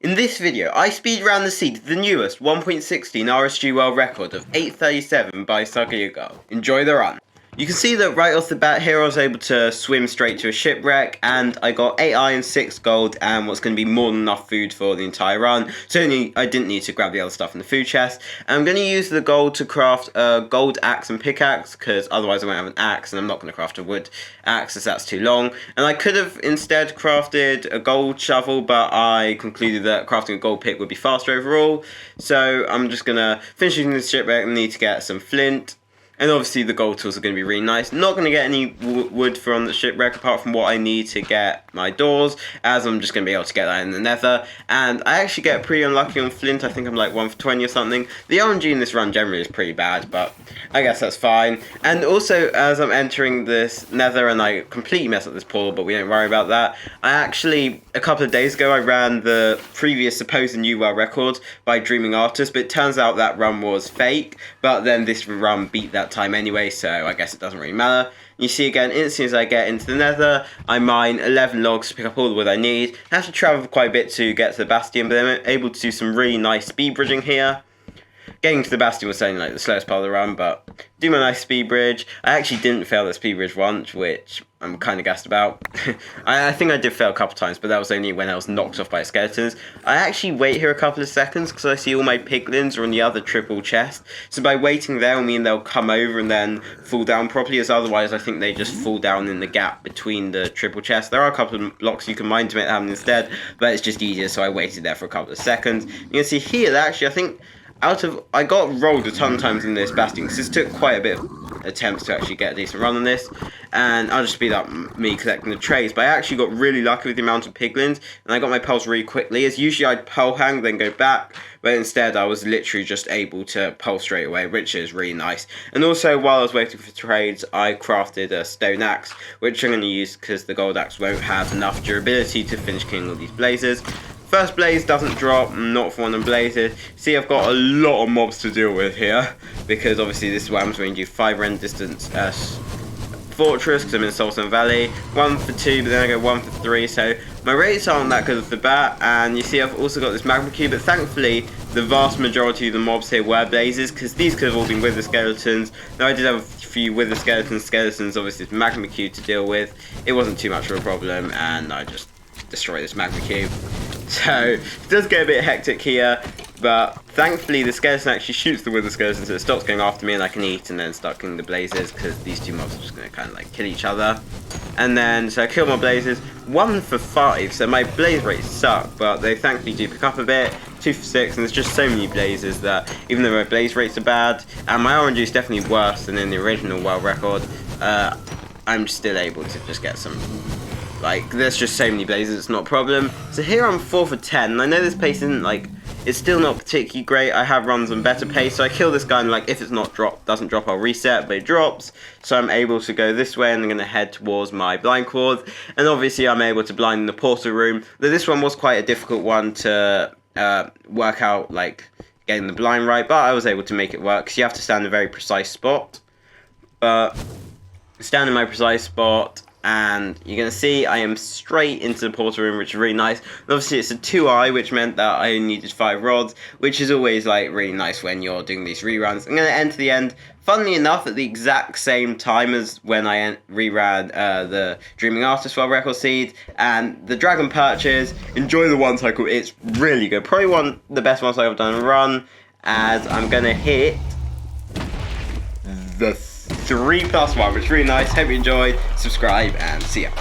In this video, I speedran the seed to the newest 1.16 RSG world record of 8:37 by Sagi Igal. Enjoy the run. You can see that right off the bat here I was able to swim straight to a shipwreck, and I got 8 iron, 6 gold, and what's going to be more than enough food for the entire run. So I didn't need to grab the other stuff in the food chest. And I'm going to use the gold to craft a gold axe and pickaxe, because otherwise I won't have an axe, and I'm not going to craft a wood axe as that's too long. And I could have instead crafted a gold shovel, but I concluded that crafting a gold pick would be faster overall. So I'm just going to finish using this shipwreck and need to get some flint. And obviously the gold tools are going to be really nice. Not going to get any wood from the shipwreck apart from what I need to get my doors, as I'm just going to be able to get that in the nether. And I actually get pretty unlucky on flint. I think I'm like 1 for 20 or something. The RNG in this run generally is pretty bad, but I guess that's fine. And also, as I'm entering this nether, and I completely mess up this portal, but we don't worry about that. I actually, a couple of days ago, I ran the previous supposed new world record by Dreaming Artist, but it turns out that run was fake. But then this run beat that time anyway, so I guess it doesn't really matter. You see again, instantly as I get into the nether, I mine 11 logs to pick up all the wood I need. I have to travel quite a bit to get to the bastion, but I'm able to do some really nice speed bridging here. Getting to the bastion was only like the slowest part of the run, but do my nice speed bridge. I actually didn't fail the speed bridge once, which I'm kind of gassed about. I think I did fail a couple times, but that was only when I was knocked off by skeletons. I actually wait here a couple of seconds because I see all my piglins are on the other triple chest. So by waiting there, I mean they'll come over and then fall down properly, as otherwise I think they just fall down in the gap between the triple chests. There are a couple of blocks you can mine to make that happen instead, but it's just easier, so I waited there for a couple of seconds. You can see here that actually I think I got rolled a ton of times in this bastion, because this took quite a bit of attempts to actually get a decent run on this, and I'll just speed up me collecting the trays, but I actually got really lucky with the amount of piglins, and I got my pearls really quickly, as usually I'd pearl hang, then go back, but instead I was literally just able to pearl straight away, which is really nice. And also, while I was waiting for trades, I crafted a stone axe, which I'm going to use because the gold axe won't have enough durability to finish killing all these blazes. First blaze doesn't drop, not for one of them blazes. See, I've got a lot of mobs to deal with here, because obviously this is where I'm going to do 5 rend distance fortress, because I'm in Sultan Valley. 1 for 2, but then I go 1 for 3, so my rates aren't that good off the bat. And you see I've also got this magma cube, but thankfully the vast majority of the mobs here were blazes, because these could have all been wither skeletons. Now I did have a few wither skeletons, obviously this magma cube to deal with. It wasn't too much of a problem, and I just destroy this magma cube. So it does get a bit hectic here, but thankfully the skeleton actually shoots the wither skeleton, so it stops going after me and I can eat and then start killing the blazes, because these two mobs are just going to kind of like kill each other. And then, so I kill my blazes, 1 for 5, so my blaze rates suck, but they thankfully do pick up a bit. 2 for 6, and there's just so many blazes that even though my blaze rates are bad, and my RNG is definitely worse than in the original world record, I'm still able to just get some. Like, there's just so many blazes, it's not a problem. So here I'm 4 for 10, and I know this pace isn't, like, it's still not particularly great. I have runs on better pace, so I kill this guy, and, like, if it's not doesn't drop, I'll reset, but it drops. So I'm able to go this way, and I'm going to head towards my blind cord. And obviously I'm able to blind in the portal room. Though this one was quite a difficult one to work out, like, getting the blind right, but I was able to make it work, because you have to stand in a very precise spot. But stand in my precise spot, and you're going to see I am straight into the portal room, which is really nice. And obviously it's a 2i, which meant that I only needed 5 rods, which is always like really nice when you're doing these reruns. I'm going to enter the end, funnily enough, at the exact same time as when I reran the Dreaming Artist world record seed, and the dragon perches. Enjoy the one cycle, it's really good. Probably one of the best ones I've done in a run, as I'm going to hit the 3+1, which is really nice. Hope you enjoyed. Subscribe and see ya.